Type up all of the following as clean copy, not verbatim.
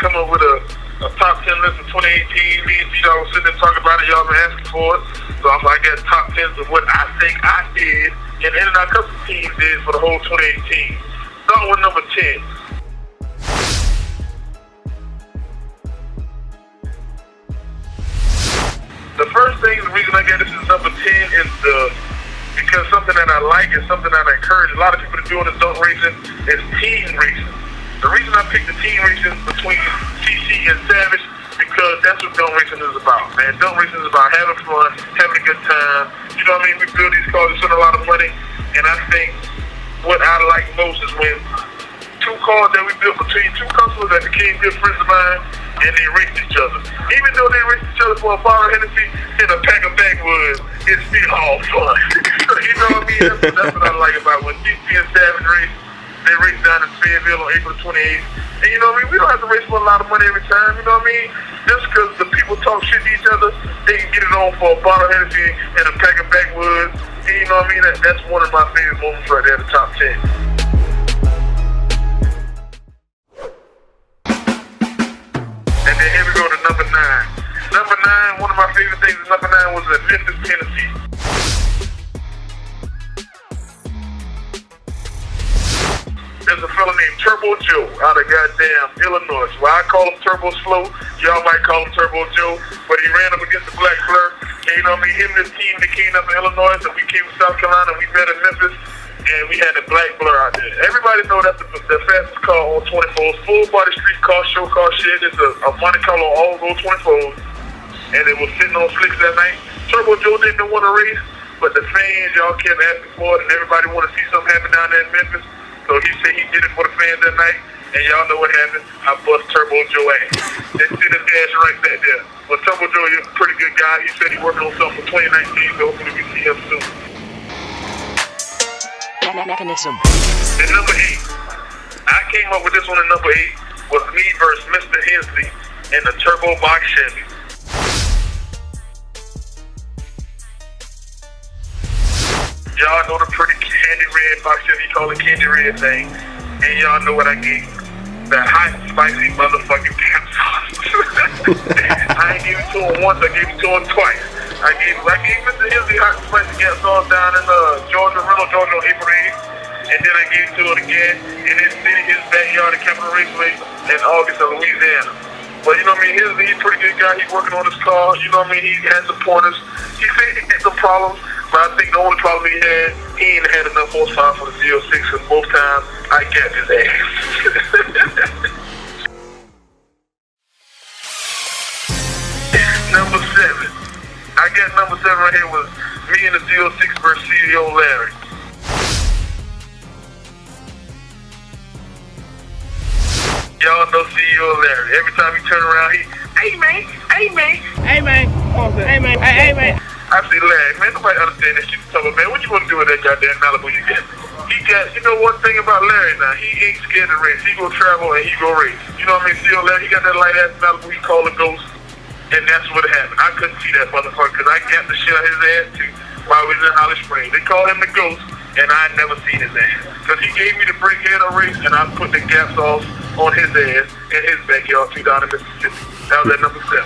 come up with a top 10 list of 2018. Me and G-Dog was sitting there talking about it. Y'all been asking for it. So I got top 10s of what I think I did and our custom team did for the whole 2018. Start with number 10. The first thing, the reason I got this is number 10 is because something that I like and something that I encourage a lot of people to do in the dunk racing is team racing. The reason I picked the team racing between CC and Savage because that's what dunk racing is about, man. Dunk racing is about having fun, having a good time. You know what I mean? We build these cars, we spend a lot of money, and I think what I like most is when two cars that we built between two customers that became good friends of mine, and they raced each other. Even though they raced each other for a bottle of Hennessy and a pack of backwoods, it's still all fun. You know what I mean? That's what I like about when CC and Savage race. They raced down in Fayetteville on April 28th. And you know what I mean? We don't have to race for a lot of money every time, you know what I mean? Just because the people talk shit to each other, they can get it on for a bottle of Hennessy and a pack of backwoods. And you know what I mean? That's one of my favorite moments right there, the top 10. And then here we go to number 9. Number 9, one of my favorite things in number 9 was in Memphis, Tennessee. There's a fella named Turbo Joe out of goddamn Illinois. Well, I call him Turbo Slow. Y'all might call him Turbo Joe. But he ran up against the Black Blur. And you know what I mean? Him and his team, they came up in Illinois. So we came to South Carolina. We met in Memphis. And we had the Black Blur out there. Everybody know that's the fastest car on 24s. Full body street car, show car shit. It's a Monte Carlo all those 24s. And it was sitting on slicks that night. Turbo Joe didn't want to race. But the fans, y'all kept asking for it. And everybody want to see something happen down there in Memphis. So he said he did it for the fans that night, and y'all know what happened. I bust Turbo Joe ass. They see the dash right back there. But Turbo Joe is a pretty good guy. He said he's working on something for 2019, so hopefully we see him soon. Mechanism. And number 8. I came up with this one at number 8 was me versus Mr. Hensley in the Turbo Box Chevy. Y'all know the pretty candy red box Chevy, call it candy red thing. And y'all know what I gave him. That hot, spicy motherfucking pep sauce. I ain't give it to him once, I gave it to him twice. I gave Mr. Hensley hot, spicy gas sauce down in Georgia, Rental, Georgia on April 8th. And then I gave it to him again in his city, his backyard at Capitol Raceway in August of Louisiana. But you know what I mean, he's a pretty good guy. He's working on his car. You know what I mean, he had some pointers. He said he had some problems. But I think the only problem he ain't had enough horsepower for the Z06 because both times I kept his ass. Number 7. I got number 7 right here was me and the Z06 versus CEO Larry. Y'all know CEO Larry. Every time he turn around, hey man. I say, Larry, man, nobody understand that shit you talking about, man. What you want to do with that goddamn Malibu you got? He got, you know one thing about Larry now, he ain't scared to race. He go travel and he go race. You know what I mean? See, Larry, he got that light ass Malibu he call a ghost. And that's what happened. I couldn't see that motherfucker because I got the shit out his ass too while we was in Holly Springs. They called him the ghost and I never seen his ass. Because he gave me the brake head of race and I put the gaps off on his ass in his backyard too down in Mississippi. That was at number 7.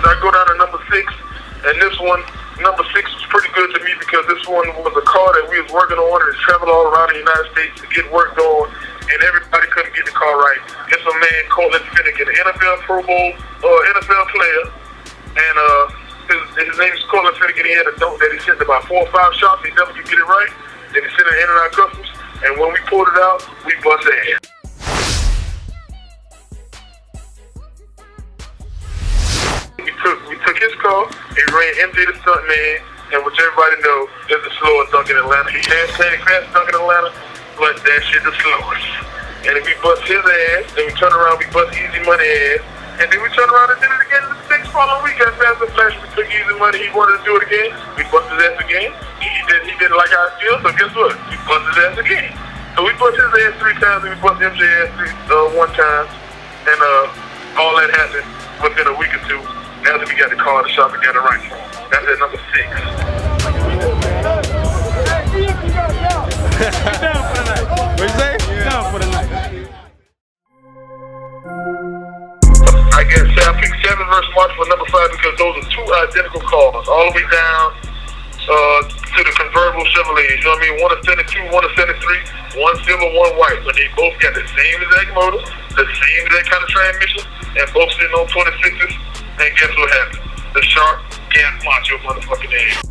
I go down to number 6, and this one, number 6 was pretty good to me because this one was a car that we was working on and it's traveled all around the United States to get work going, and everybody couldn't get the car right. It's a man called Finnegan, an NFL Pro Bowl NFL player, and his name is Colin Finnegan. He had a note that he sent about 4 or 5 shots. He never could get it right. Then he sent it in and out customs, and when we pulled it out, we bust ass. We took his car, he ran MJ the Stuntman, and which everybody knows is the slowest dunk in Atlanta. He has plenty fast dunk in Atlanta, but that shit the slowest. And if we bust his ass, then we turn around, we bust Easy Money ass, and then we turn around and did it again the next following week. As fast as Flash, we took Easy Money, he wanted to do it again, we bust his ass again. He didn't like our skill, so guess what? We bust his ass again. So we bust his ass 3 times, and we bust MJ ass 1 time, and all that happened within a week or 2. After we got the car in the shop and got it right. That's at number 6. march for number 5 because those are 2 identical cars, all the way down to the convertible Chevrolets. You know what I mean? One is 72, one is 73, one silver, one white. But they both got the same exact motor, the same exact kind of transmission, and both sitting on 26s. And guess what happened? The sharp gas macho motherfucking ass.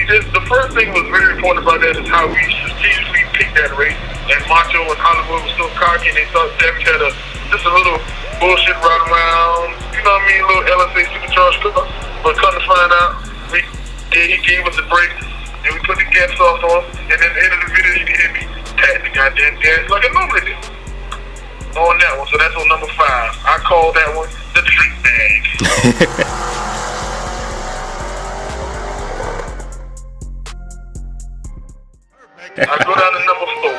The first thing was very important about that is how we strategically picked that race. And Macho and Hollywood was so cocky and they thought Savage had just a little bullshit ride around, you know what I mean, a little LSA supercharged car. But come to find out, he gave us a break and we put the gas off on him. And at the end of the video, you can hear me pat the goddamn gas like I normally do. On that one, so that's on number 5. I call that one the trick bag. I go down to number 4.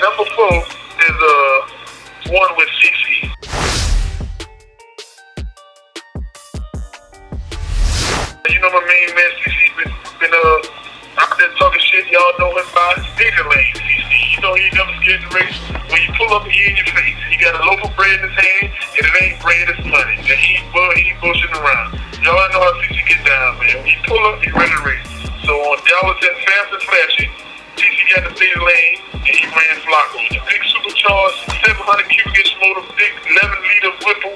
Number 4 is one with CC. You know my main man CC been out there talking shit. Y'all know him by Skittle CC. You know he never scared to race. When you pull up, he in your face. He got a loaf of bread in his hand, and it ain't bread, it's money. And he ain't bullshitting around. Y'all know how CC get down, man. When he pull up, he ready to race. So on Dallas and Fast and Flashy, CC got the state lane, and he ran Flacco. The big supercharged, 700 cubic inch motor, big 11-liter Whipple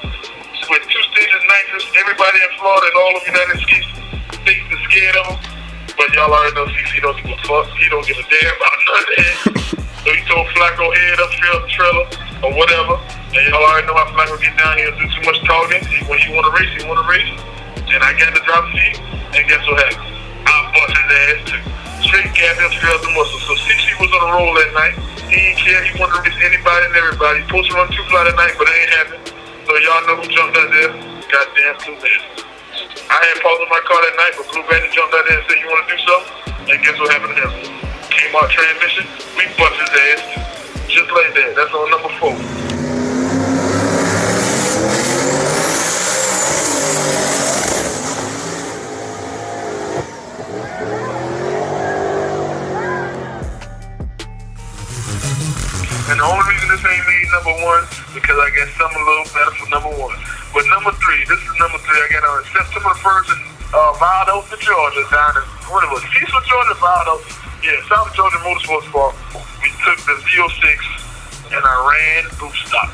with 2 stages nitrous. Everybody in Florida and all of the United States is scared of him. But y'all already know CC don't give a fuck. He don't give a damn about none of that. So he told Flacco, head up, trailer, or whatever. And y'all already know how Flacco get down here and do too much talking. When he want to race, he want to race. And I got the drop seat, and guess what happened? I bust his ass too. Straight gap him straight up the muscle. So CC was on a roll that night. He didn't care. He wanted to race anybody and everybody. He supposed to run 2 fly that night, but it ain't happening. So y'all know who jumped out there? Goddamn Blue Bandit. I had paused my car that night, but Blue Bandit jumped out there and said, you want to do something? And guess what happened to him? Came out transmission. We bust his ass too. Just like that. That's on number 4. And the only reason this ain't made number 1 because I got something a little better for number 1. But number 3, this is number 3. I got on September 1st in Valdosta, Georgia, down in what it was, Cecil, Georgia, Valdosta. Yeah, South Georgia Motorsports Park. We took the Z06 and I ran boost stop.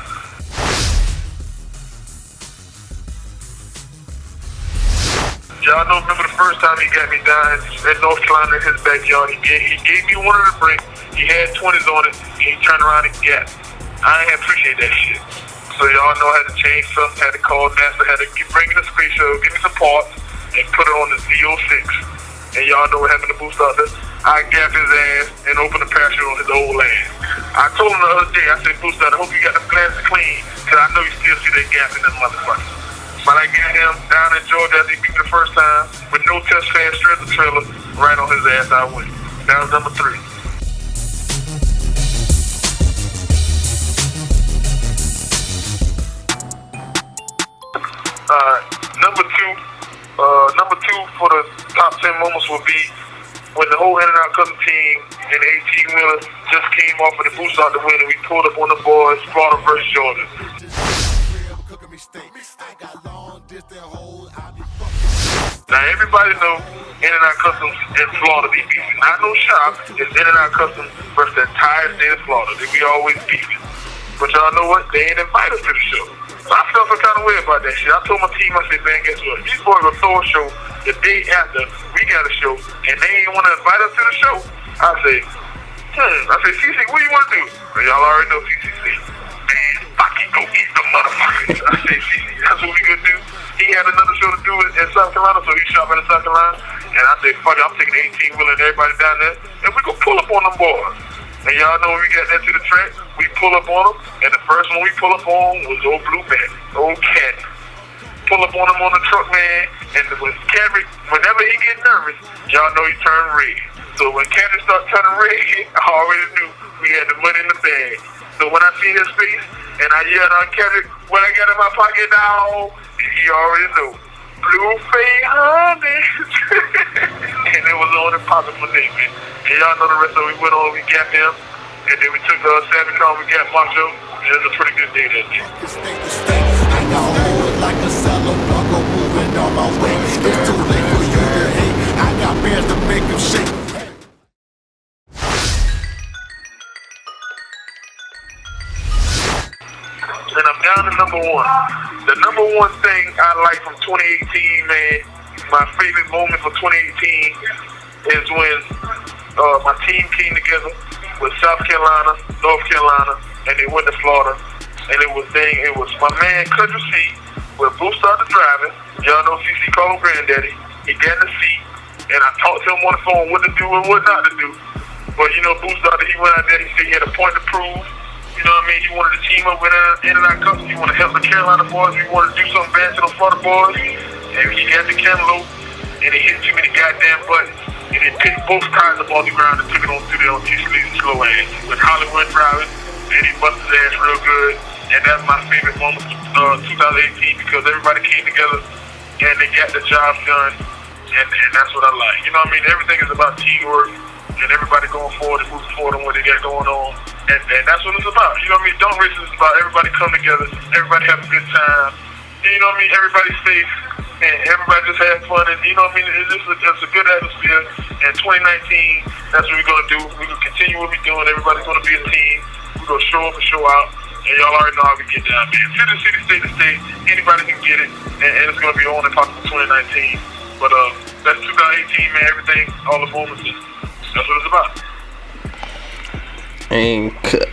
Y'all know, remember the first time he got me down in North Carolina in his backyard, he gave me one of the brakes. He had 20s on it, and he turned around and gapped. I ain't appreciate that shit. So y'all know I had to change something, had to call Master, had to bring in a space shuttle, give me some parts, and put it on the Z06. And y'all know what happened to Boost Starter. I gapped his ass and opened the parachute on his old ass. I told him the other day, I said, Boost Starter, I hope you got the glasses clean, because I know you still see that gap in that motherfucker. But I got him down in Georgia after he beat me the first time, with no test fan, straight the trailer, right on his ass I went. That was number 3. Number two for the top 10 moments will be when the whole In-N-Out Custom team and the 18-wheeler just came off of the boost out the win and we pulled up on the boys, Florida versus Georgia. Now everybody know In-N-Out Custom in Florida be beefing. Not no shop, it's In-N-Out Custom versus the entire state of Florida. We always beefing. But y'all know what? They ain't invite us to the show. So I felt some kind of way about that shit. I told my team, I said, man, guess what? These boys gonna throw a show the day after we got a show, and they ain't want to invite us to the show. I said, CC, what do you want to do? Well, y'all already know CC said, man, fucking go eat the motherfuckers. I said, CC, that's what we gonna do. He had another show to do in South Carolina, so he shopping in South Carolina. And I said, fuck it, I'm taking the 18-wheeler and everybody down there, and we gonna pull up on them boys. And y'all know when we got into the track, we pull up on them, and the first one we pull up on was old Blue Man, old Cat. Pull up on him on the truck, man, and whenever he get nervous, y'all know he turn red. So when Kendrick start turning red, I already knew we had the money in the bag. So when I see his face, and I yelled on Kendrick, what I got in my pocket now, he already knew. Blueface honey. And it was on and popping for Nick, man. And y'all know the rest of it. We went on, we gapped him, And then we took Sammy Car, we got Macho, and it was a pretty good day that day. I got hold like a cellar bugger moving on my way. It's too late for you to hate. I got bears to make them shake. And I'm down to number one. The number one thing I like from 2018, man, my favorite moment for 2018 is when my team came together with South Carolina, North Carolina, and they went to Florida. And it was my man Country C, where Bruce started driving. Y'all know CC called Granddaddy. He got in the seat, and I talked to him on the phone what to do and what not to do. But you know, Bruce started, he went out there, he said he had a point to prove. You know what I mean? He wanted to team up with in and out cups. He wanted to help the Carolina boys. He wanted to do something bad to the Florida boys. And he got the cantaloupe, and he hit too many goddamn buttons. And he picked both cars up off the ground and took it on through there on T-Slee's slow ass. With Hollywood driving, and he busted his ass real good. And that's my favorite moment of 2018 because everybody came together and they got the job done. And that's what I like. You know what I mean? Everything is about teamwork and everybody going forward and moving forward on what they got going on. And that's what it's about. You know what I mean? Dunk racing is about everybody come together, everybody have a good time. And you know what I mean? Everybody's safe and everybody just have fun. And you know what I mean? It's a good atmosphere. And 2019, that's what we're going to do. We're going to continue what we're doing. Everybody's going to be a team. We're going to show up and show out. And y'all already know how we get down, man. City to city, state to state. Anybody can get it. And it's going to be on and popping for 2019. But that's 2018, man. Everything, all the moments. That's what it's about. And cut.